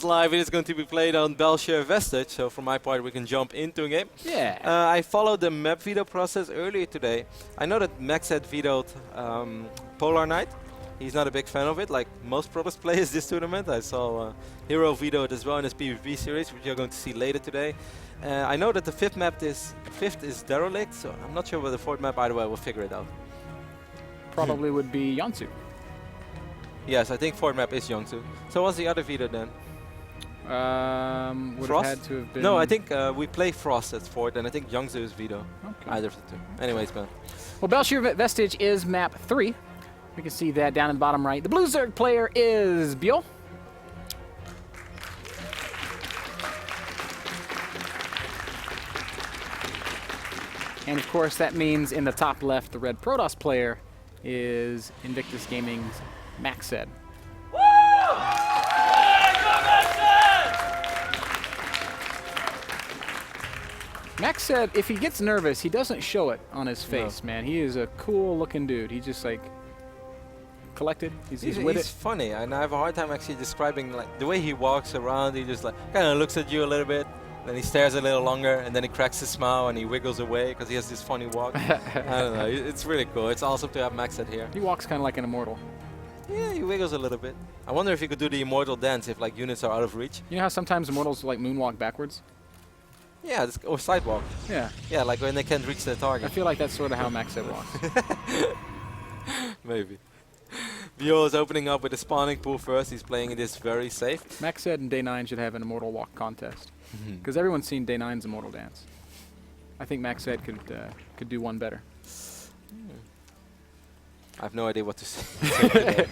Live, it is going to be played on Byul Vestige, so for my part we can jump into a game. Yeah. I followed the map veto process earlier today. I know that Macsed vetoed Polar Knight. He's not a big fan of it, like most pros players this tournament. I saw Hero vetoed as well in his PvP series, which you're going to see later today. I know that the fifth is Derelict, so I'm not sure whether the fourth map, either way, we'll figure it out. Probably would be Yonsu. Yes, I think fourth map is Yongsu. So what's the other veto then? Would Frost? have had to have been. No, I think we play Frost as fourth, and I think Yongsu is veto. Okay. Either of the two. Anyways, man. Well, Byul Vestige is map 3. We can see that down in the bottom right. The blue Zerg player is Byul. And of course, that means in the top left, the red Protoss player is Invictus Gaming's Macsed. Macsed, if he gets nervous, he doesn't show it on his face, man. He is a cool-looking dude. He's just like collected. He's with it. He's funny, and I have a hard time actually describing like the way he walks around. He just like kind of looks at you a little bit, then he stares a little longer, and then he cracks his smile and he wiggles away because he has this funny walk. I don't know. It's really cool. It's awesome to have Macsed here. He walks kind of like an immortal. Yeah, he wiggles a little bit. I wonder if he could do the immortal dance if like units are out of reach. You know how sometimes immortals like moonwalk backwards? Yeah, or sidewalk. Yeah. Yeah, like when they can't reach their I target. feel like that's sort of how Macsed walks. Maybe. Byul is opening up with a spawning pool first. He's playing this very safe. Macsed and Day 9 should have an immortal walk contest. Because everyone's seen Day 9's immortal dance. I think Macsed could do one better. I have no idea what to say today.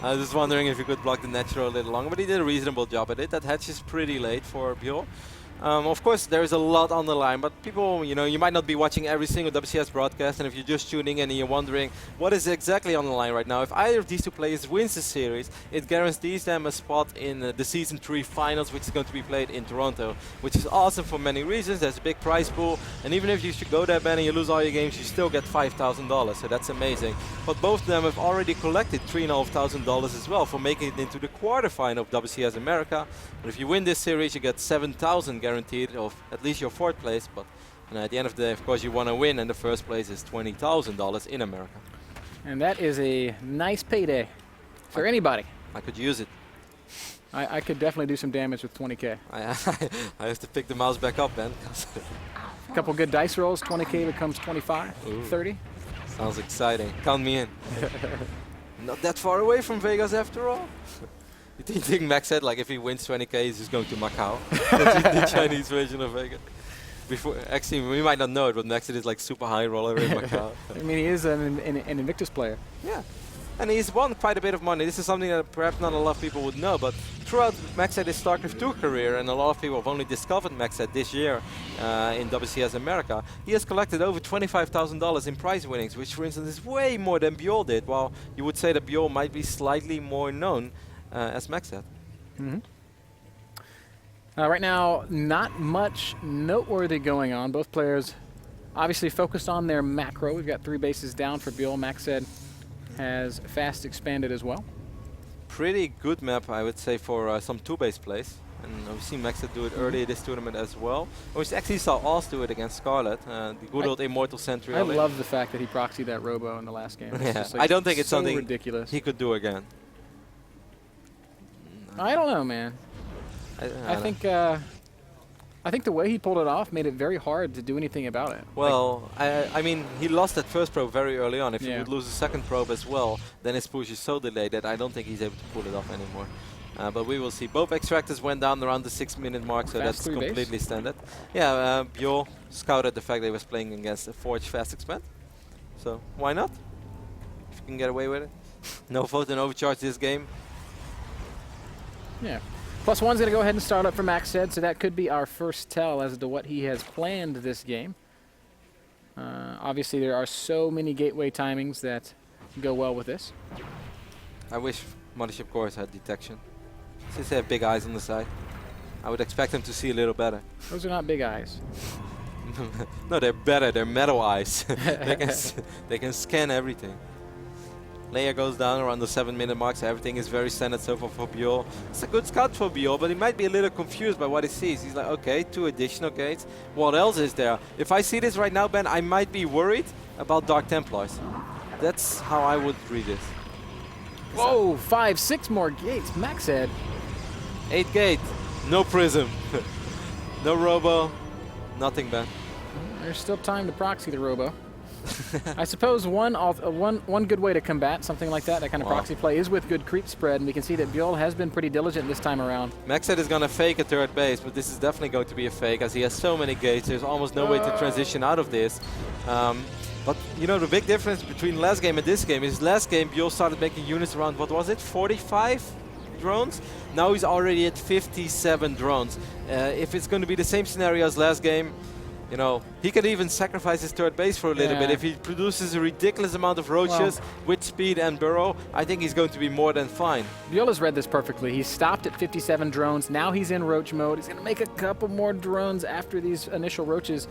I was just wondering if he could block the natural a little longer, but he did a reasonable job at it. That hatch is pretty late for Byul. Of course, there is a lot on the line, but people, you might not be watching every single WCS broadcast, and if you're just tuning in and you're wondering what is exactly on the line right now, if either of these two players wins the series, it guarantees them a spot in the Season 3 finals, which is going to be played in Toronto, which is awesome for many reasons. There's a big prize pool, and even if you should go there, Ben, and you lose all your games, you still get $5,000, so that's amazing. But both of them have already collected $3,500 as well for making it into the quarterfinal of WCS America. But if you win this series, you get $7,000 guaranteed of at least your fourth place, but at the end of the day, of course, you want to win, and the first place is $20,000 in America. And that is a nice payday for anybody. I could use it. I could definitely do some damage with 20K. I have to pick the mouse back up, Ben. A couple good dice rolls, 20K becomes 25, Ooh. 30. Sounds exciting. Count me in. Not that far away from Vegas after all. You think Max said, like, if he wins 20K, he's just going to Macau? That's the Chinese version of Vegas. Actually, we might not know it, but Max is like super high roller in Macau. I mean, he is an Invictus player. Yeah. And he's won quite a bit of money. This is something that perhaps not a lot of people would know, but throughout Macsed his StarCraft 2 career, and a lot of people have only discovered Macsed this year in WCS America, he has collected over $25,000 in prize winnings, which for instance is way more than Byul did, while you would say that Byul might be slightly more known as Macsed. Right now, not much noteworthy going on. Both players obviously focused on their macro. We've got 3 bases down for Byul. Macsed has fast expanded as well. Pretty good map, I would say, for some 2-base plays. And we've seen Macsed do it earlier this tournament as well. We actually saw Oz do it against Scarlet, the good old Immortal Sentry. I love the fact that he proxied that Robo in the last game. Yeah. Just like I don't think it's so something ridiculous. he could do again. I don't know, man. I think the way he pulled it off made it very hard to do anything about it. Well, I mean, he lost that first probe very early on. If he Yeah. would lose the second probe as well, then his push is so delayed that I don't think he's able to pull it off anymore. But we will see. Both extractors went down around the 6-minute mark, so that's completely standard. Yeah, Byul scouted the fact that he was playing against a Forge Fast Expand. So why not? If you can get away with it. No vote and overcharge this game. Yeah. +1's going to go ahead and start up for Macsed, so that could be our first tell as to what he has planned this game. Obviously, there are so many gateway timings that go well with this. I wish Mothership Cores had detection. Since they have big eyes on the side, I would expect them to see a little better. Those are not big eyes. No, they're better. They're metal eyes. They can scan everything. Leia goes down around the 7-minute mark, so everything is very standard so far for Byul. It's a good scout for Byul, but he might be a little confused by what he sees. He's like, okay, 2 additional gates. What else is there? If I see this right now, Ben, I might be worried about Dark Templars. That's how I would read this. Whoa, 5, 6 more gates. Macsed. 8 gate, no prism, no robo, nothing, Ben. There's still time to proxy the robo. I suppose one good way to combat something like that kind of proxy play, is with good creep spread, and we can see that Byul has been pretty diligent this time around. Macsed is going to fake a third base, but this is definitely going to be a fake, as he has so many gates. There's almost no way to transition out of this. But, you know, the big difference between last game and this game is last game Byul started making units around, what was it, 45 drones? Now he's already at 57 drones. If it's going to be the same scenario as last game, you know, he could even sacrifice his third base for a little bit. If he produces a ridiculous amount of roaches with speed and burrow, I think he's going to be more than fine. Byul has read this perfectly. He stopped at 57 drones. Now he's in roach mode. He's going to make a couple more drones after these initial roaches.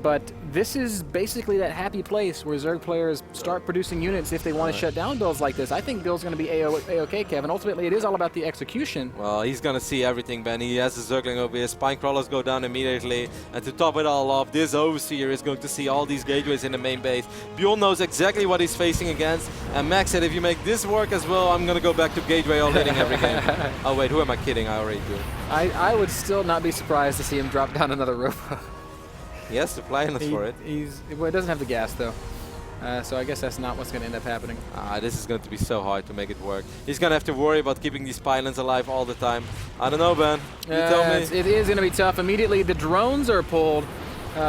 But this is basically that happy place where Zerg players start producing units if they want to shut down builds like this. I think Byul's going to be A-OK, Kevin. Ultimately, it is all about the execution. Well, he's going to see everything, Ben. He has the Zergling over here. Spine crawlers go down immediately. And to top it all off, this Overseer is going to see all these gateways in the main base. Byul knows exactly what he's facing against. And Max said, if you make this work as well, I'm going to go back to gateway all hitting every game. Oh, wait, who am I kidding? I already do. I would still not be surprised to see him drop down another robo. He has the plans for it. Well, it doesn't have the gas, though. So I guess that's not what's going to end up happening. This is going to be so hard to make it work. He's going to have to worry about keeping these pylons alive all the time. I don't know, Ben. You tell me. It is going to be tough. Immediately, the drones are pulled.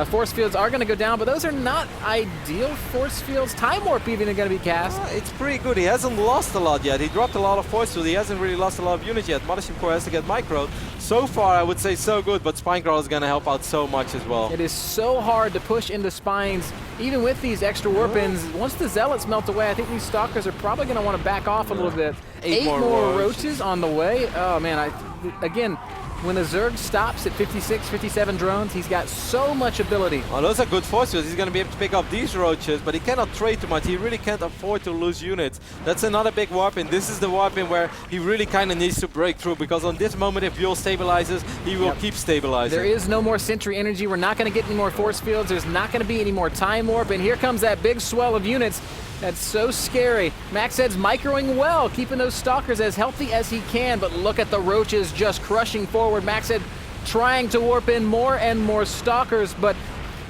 Force fields are going to go down, but those are not ideal force fields. Time Warp even are going to be cast. It's pretty good. He hasn't lost a lot yet. He dropped a lot of force field. He hasn't really lost a lot of units yet. Mothership Core has to get microed. So far, I would say so good, but Spinecrawler is going to help out so much as well. It is so hard to push into spines, even with these extra warp-ins. Once the Zealots melt away, I think these Stalkers are probably going to want to back off a little bit. 8 more roaches on the way. Oh, man. Again, when a Zerg stops at 56, 57 drones, he's got so much ability. Well, those are good force fields. He's going to be able to pick up these roaches, but he cannot trade too much. He really can't afford to lose units. That's another big warp-in. This is the warp-in where he really kind of needs to break through, because on this moment, if Byul stabilizes, he will keep stabilizing. There is no more Sentry energy. We're not going to get any more force fields. There's not going to be any more Time Warp, and here comes that big swell of units. That's so scary. Macsed's microing well, keeping those Stalkers as healthy as he can, but look at the roaches just crushing forward. Macsed trying to warp in more and more Stalkers, but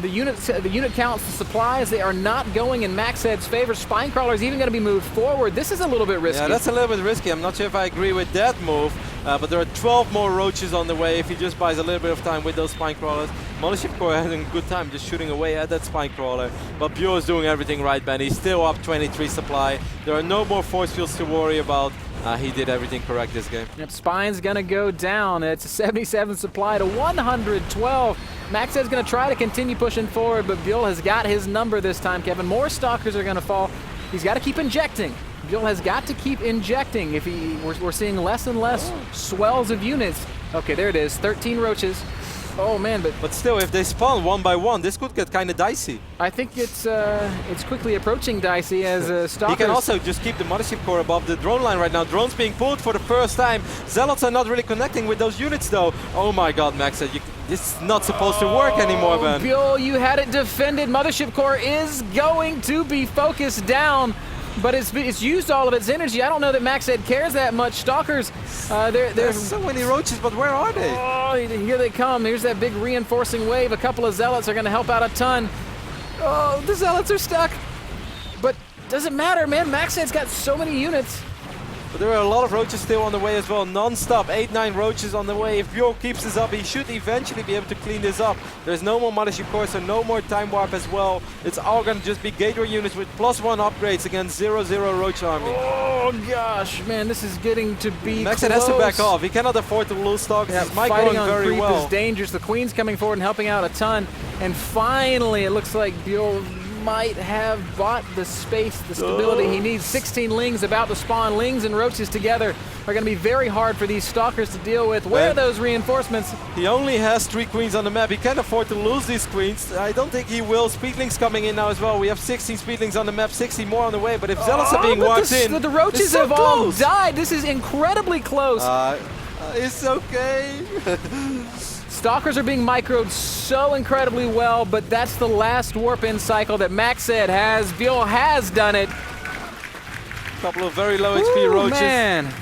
the unit counts, the supplies, they are not going in Macsed's favor. Spinecrawler is even going to be moved forward. This is a little bit risky. Yeah, that's a little bit risky. I'm not sure if I agree with that move, but there are 12 more roaches on the way if he just buys a little bit of time with those Spinecrawlers. Mothership Core having a good time just shooting away at that Spinecrawler, but Byul is doing everything right, Ben. He's still up 23 supply. There are no more force fields to worry about. He did everything correct this game. Yep, Spine's going to go down. It's a 77 supply to 112. Macsed's going to try to continue pushing forward, but Byul has got his number this time, Kevin. More Stalkers are going to fall. He's got to keep injecting. Byul has got to keep injecting. If we're seeing less and less swells of units. Okay, there it is. 13 roaches. Oh man, but still, if they spawn one by one, this could get kind of dicey. I think it's quickly approaching dicey as Stalkers. He can also just keep the Mothership Core above the drone line right now. Drones being pulled for the first time. Zealots are not really connecting with those units though. Oh my God, Max said this is not supposed to work anymore, Ben. Byul, you had it defended. Mothership Core is going to be focused down, but it's used all of its energy. I don't know that Macsed cares that much. Stalkers, there's so many roaches, but where are they? Oh, here they come. Here's that big reinforcing wave. A couple of Zealots are going to help out a ton. Oh, the Zealots are stuck. But doesn't matter, man. Macsed's got so many units. But there are a lot of roaches still on the way as well, non-stop, 8-9 roaches on the way. If Byul keeps this up, he should eventually be able to clean this up. There's no more Mothership Core, so no more Time Warp as well. It's all going to just be gateway units with +1 upgrades against 0-0 Roach Army. Oh gosh, man, this is getting to be Macsed has to back off. He cannot afford to lose Stalkers. Yeah, He's fighting on very creep well. is dangerous. The Queen's coming forward and helping out a ton. And finally, it looks like Byul might have bought the space, the stability he needs. 16 Lings about to spawn. Lings and Roaches together are going to be very hard for these Stalkers to deal with. Where are those reinforcements? He only has 3 queens on the map. He can't afford to lose these queens. I don't think he will. Speedlings coming in now as well. We have 16 Speedlings on the map, 60 more on the way. But if Zealots are being walked in, the Roaches so have all close. died. This is incredibly close. It's okay. Stalkers are being microed so incredibly well, but that's the last warp-in cycle that Macsed has. Byul has done it. Couple of very low HP Roaches. Man.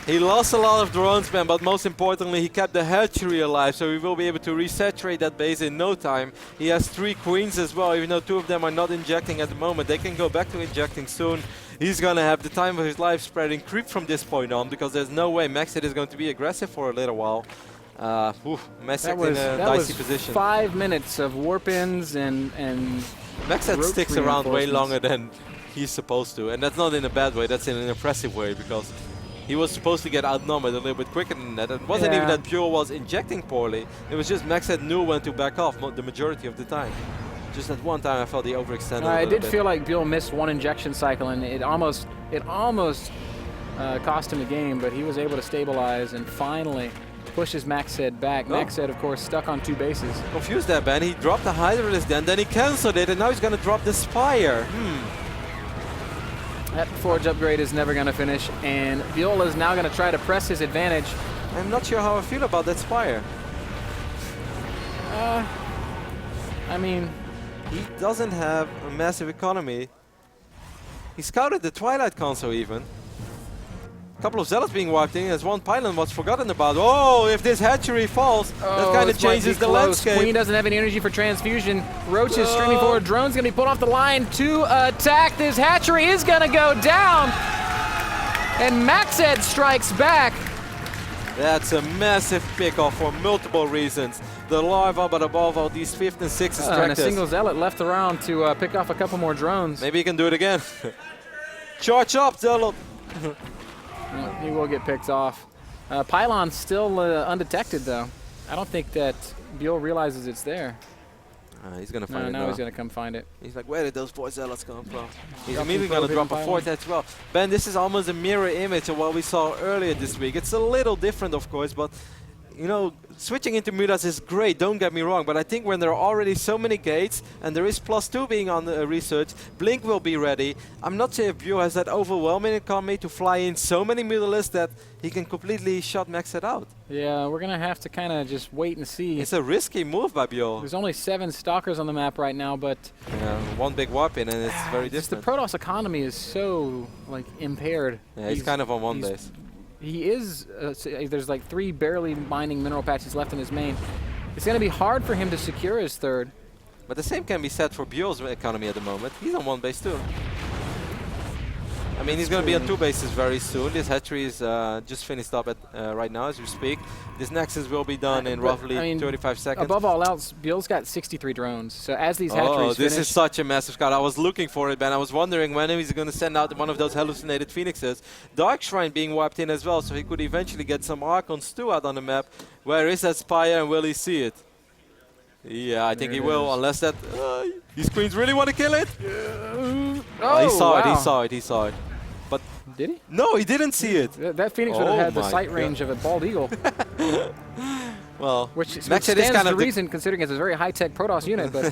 He lost a lot of drones, man, but most importantly, he kept the hatchery alive, so he will be able to resaturate that base in no time. He has 3 queens as well, even though 2 of them are not injecting at the moment. They can go back to injecting soon. He's going to have the time of his life spreading creep from this point on, because there's no way Macsed is going to be aggressive for a little while. Macsed in a dicey position. 5 minutes of warp-ins and Macsed sticks around way longer than he's supposed to, and that's not in a bad way, that's in an impressive way, because he was supposed to get outnumbered a little bit quicker than that. It wasn't even that Byul was injecting poorly, it was just Macsed knew when to back off the majority of the time. Just at one time I felt he overextended a little bit. I did feel like Byul missed 1 injection cycle, and it almost cost him the game, but he was able to stabilize and finally pushes Macsed back. Macsed, of course, stuck on 2 bases. Confused there, Ben. He dropped the Hydralisk then he cancelled it, and now he's going to drop the Spire. That Forge upgrade is never going to finish, and Byul is now going to try to press his advantage. I'm not sure how I feel about that Spire. I mean, he doesn't have a massive economy. He scouted the Twilight console even. A couple of Zealots being wiped in, as one pylon was forgotten about. Oh, if this hatchery falls, that kind of changes the landscape. Queen doesn't have any energy for transfusion. Roach is streaming forward. Drone's going to be pulled off the line to attack. This hatchery is going to go down. And Macsed strikes back. That's a massive pickoff for multiple reasons. The larva, but above all, these 5th and 6th extractors. And a single Zealot left around to pick off a couple more drones. Maybe he can do it again. Charge up, Zealot. He will get picked off. Pylon's still undetected, though. I don't think that Byul realizes it's there. He's going to find it now. He's going to come find it. He's like, where did those 4 Zealots come from? He's immediately going to drop a 4th as well. Ben, this is almost a mirror image of what we saw earlier this week. It's a little different, of course, but you know, switching into Mutas is great, don't get me wrong, but I think when there are already so many gates and there is +2 being on the research, Blink will be ready. I'm not sure if Byul has that overwhelming economy to fly in so many Mutalisks that he can completely shut Macsed out. Yeah, we're going to have to kind of just wait and see. It's a risky move by Byul. There's only 7 Stalkers on the map right now, but yeah, 1 big warp in and it's very different. The Protoss economy is so like impaired. Yeah, he's kind of on 1 base. He is, there's like 3 barely mining mineral patches left in his main. It's going to be hard for him to secure his 3rd. But the same can be said for Byul's economy at the moment. He's on 1 base too. I mean, he's going to be on 2 bases very soon. This hatchery is just finished up at right now as we speak. This Nexus will be done in roughly 35 seconds. Above all else, Byul's got 63 drones. So as these hatcheries this is such a massive scout. I was looking for it, man. I was wondering when he's going to send out one of those hallucinated phoenixes. Dark Shrine being wiped in as well, so he could eventually get some Archons too out on the map. Where is that Spire and will he see it? Yeah, I think he will, unless that... these queens really want to kill it? Yeah. He saw it. But did he? No, he didn't see it. That Phoenix would have had the sight range of a bald eagle. Well, which stands to reason, considering it's a very high-tech Protoss unit, but...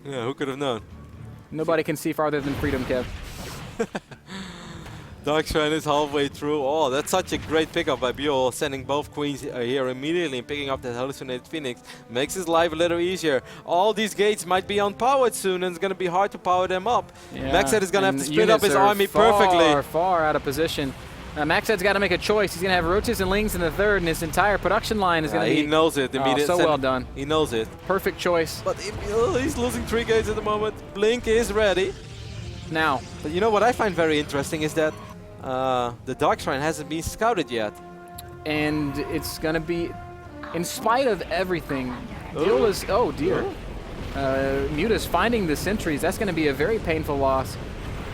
yeah, who could have known? Nobody can see farther than Freedom, Kev. Dark Shrine is halfway through. Oh, that's such a great pickup by Byul, sending both queens here immediately and picking up that hallucinated Phoenix. Makes his life a little easier. All these gates might be unpowered soon, and it's going to be hard to power them up. Yeah. Macsed is going to have to split up his army perfectly. Far out of position. Macsed's got to make a choice. He's going to have Roaches and Lings in the 3rd, and his entire production line is going to be... He knows it immediately. So well done. He knows it. Perfect choice. But he's losing 3 gates at the moment. Blink is ready. Now. But you know what I find very interesting is that the Dark Shrine hasn't been scouted yet. And it's going to be, in spite of everything, Byul is, oh dear. Muta's finding the sentries. That's going to be a very painful loss.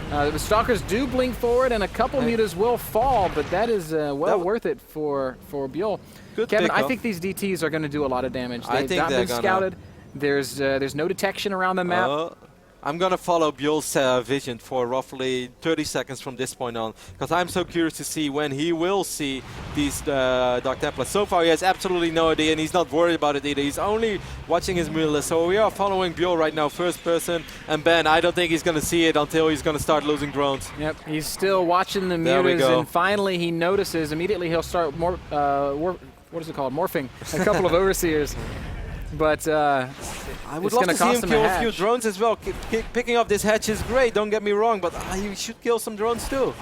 The Stalkers do blink forward, and a couple Mutas will fall, but that is well worth it for Byul. Good Kevin, pickup. I think these DTs are going to do a lot of damage. I They've think not been scouted. There's no detection around the map. I'm going to follow Byul's vision for roughly 30 seconds from this point on, because I'm so curious to see when he will see these Dark Templars. So far, he has absolutely no idea, and he's not worried about it either. He's only watching his Mutalisk. So we are following Byul right now, first person. And Ben, I don't think he's going to see it until he's going to start losing drones. Yep, he's still watching the mutas, and finally he notices. Immediately he'll start what is it called? Morphing a couple of overseers. But I would love to see him kill a few drones as well. Picking up this hatch is great, don't get me wrong, but you should kill some drones too.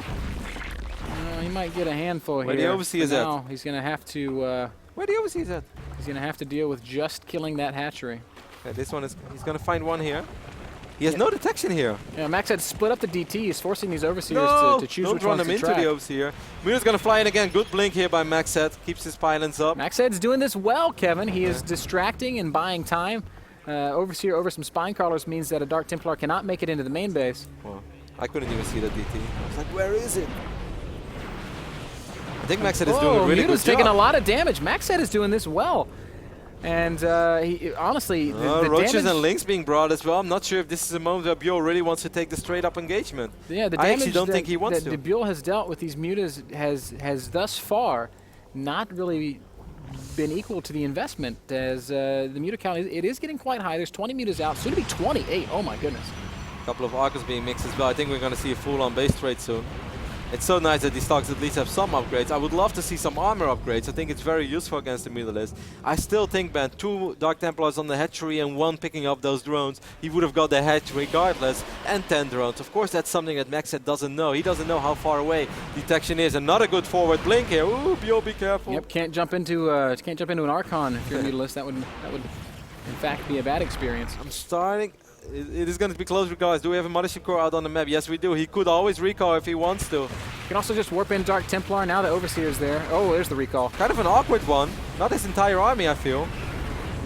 He might get a handful here. Where the overseer is at? He's going to have to... Where the overseer is at? He's going to have to deal with just killing that hatchery. Okay, this one is... He's going to find one here. He has no detection here. Yeah, Macsed split up the DT. He's forcing these overseers to choose which ones to track. Don't run them into the overseer. Muta's going to fly in again. Good blink here by Macsed. Keeps his pylons up. Macsed's doing this well, Kevin. He is distracting and buying time. Overseer over some spine crawlers means that a Dark Templar cannot make it into the main base. Well, I couldn't even see the DT. I was like, where is it? I think Macsed is doing a really good job. Taking a lot of damage. Macsed is doing this well. And he, honestly, the roaches damage and links being brought as well. I'm not sure if this is a moment where Byul really wants to take the straight up engagement. Yeah, the I damage actually don't think he wants to. that Byul has dealt with these mutas has thus far not really been equal to the investment, as the muta count it is getting quite high. There's 20 mutas out, soon to be 28. Oh my goodness. A couple of Archons being mixed as well. I think we're going to see a full-on base trade soon. It's so nice that these stocks at least have some upgrades. I would love to see some armor upgrades. I think it's very useful against the Mutalisk. I still think, Ben, 2 Dark Templars on the hatchery and 1 picking up those drones, he would have got the hatch regardless, and 10 drones. Of course, that's something that Macsed doesn't know. He doesn't know how far away detection is. Another good forward blink here. Ooh, Byul, be careful. Yep, can't jump into an Archon if you're a Mutalist. That would in fact be a bad experience. I'm starting. It is going to be close, guys. Do we have a Mothership Core out on the map? Yes, we do. He could always recall if he wants to. You can also just warp in Dark Templar. Now the Overseer's there. Oh, there's the recall. Kind of an awkward one. Not his entire army, I feel.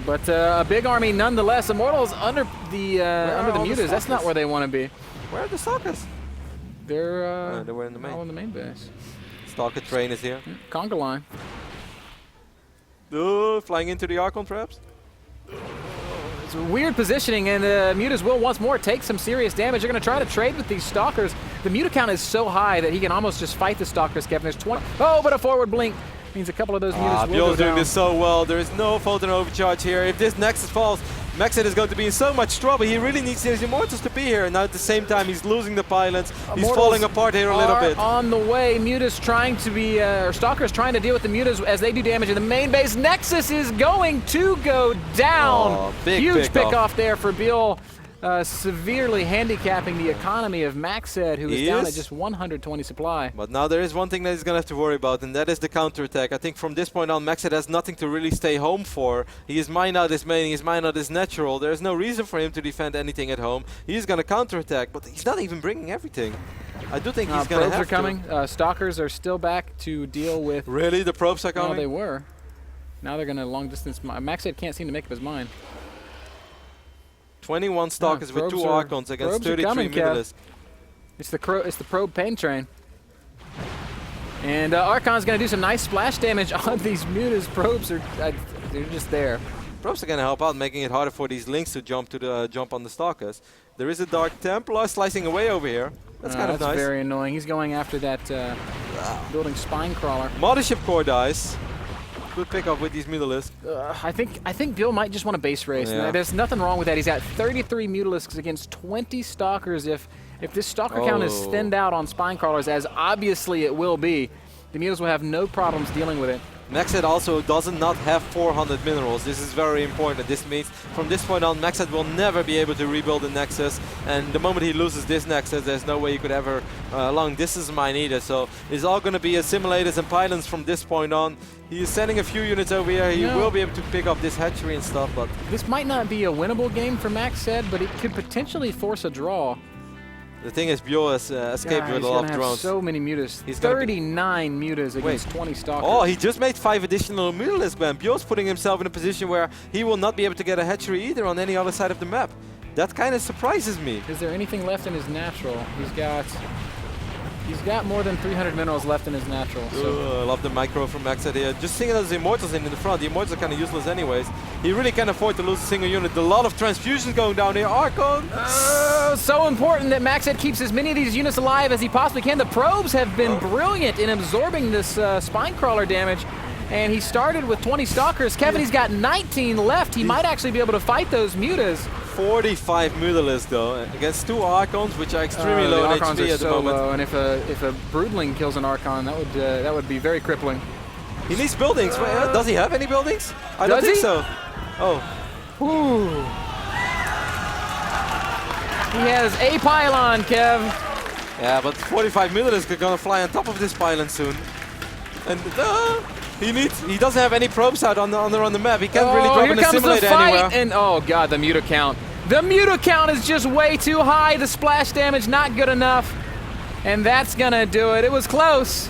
But a big army nonetheless. Immortals under the mutas. That's not where they want to be. Where are the Stalkers? They're they were in the main. All in the main base. Stalker train is here. Conga line. Flying into the Archon traps. It's weird positioning, and the mutas will once more take some serious damage. They're going to try to trade with these Stalkers. The muta count is so high that he can almost just fight the Stalkers, Kevin. There's 20. Oh, but a forward blink means a couple of those mutas will Byul's doing this so well. There is no Photon overcharge here. If this Nexus falls, Macsed is going to be in so much trouble. He really needs his Immortals to be here. And now at the same time, he's losing the pylons. He's falling apart here a little bit. On the way, mutas trying to be, or Stalkers trying to deal with the mutas as they do damage in the main base. Nexus is going to go down. Huge pick off there for Byul. Severely handicapping the economy of Macsed, who is down at just 120 supply. But now there is one thing that he's going to have to worry about, and that is the counterattack. I think from this point on, Macsed has nothing to really stay home for. He is mined out his main, he's mined out his natural. There is no reason for him to defend anything at home. He's going to counterattack, but he's not even bringing everything. I do think he's going to have to. Probes are coming. Stalkers are still back to deal with... Really? The probes are coming? No, they were. Now they're going to long distance... Macsed can't seem to make up his mind. 21 Stalkers with 2 Archons against 33 Mutalisks. It's the probe pain train. And Archon's going to do some nice splash damage on these mutas. Probes are they're just there. Probes are going to help out, making it harder for these links to jump on the Stalkers. There is a Dark Templar slicing away over here. That's kind of nice. That's very annoying. He's going after that building spine crawler. Mothership Core dies. Good pickup with these Mutalisks. I think Byul might just want a base race. Yeah. There's nothing wrong with that. He's got 33 Mutalisks against 20 Stalkers. If this Stalker count is thinned out on spine crawlers, as obviously it will be, the Mutas will have no problems dealing with it. Macsed also does not have 400 minerals. This is very important. This means from this point on, Macsed will never be able to rebuild the Nexus. And the moment he loses this Nexus, there's no way he could ever long distance mine either. So it's all going to be assimilators and pylons from this point on. He is sending a few units over here. He will be able to pick up this hatchery and stuff. But this might not be a winnable game for Macsed, but it could potentially force a draw. The thing is, Byul has escaped with a lot of drones. So many mutas. He's 39 mutas against 20 Stalkers. Oh, he just made 5 additional Mutalisks, man. Byul's putting himself in a position where he will not be able to get a hatchery either on any other side of the map. That kind of surprises me. Is there anything left in his natural? He's got He's got more than 300 minerals left in his natural. So. I love the micro from Macsed here. Just seeing those Immortals in the front. The Immortals are kind of useless anyways. He really can't afford to lose a single unit. A lot of transfusions going down here. Archon! So important that Macsed keeps as many of these units alive as he possibly can. The probes have been brilliant in absorbing this spine crawler damage. And he started with 20 Stalkers. Kevin, he's got 19 left. He might actually be able to fight those Mutas. 45 Mutalisks though, against 2 Archons, which are extremely low in HP at the moment. Low, and if a Broodling kills an Archon, that would be very crippling. He needs buildings. Does he have any buildings? I don't think so. Oh. Whew. He has a pylon, Kev. Yeah, but 45 Mutalisks are gonna fly on top of this pylon soon. And he doesn't have any probes out on the map. He can't really drop in a simulator anywhere. And oh god, the Muta count. The Muta count is just way too high. The splash damage not good enough. And that's gonna do it. It was close.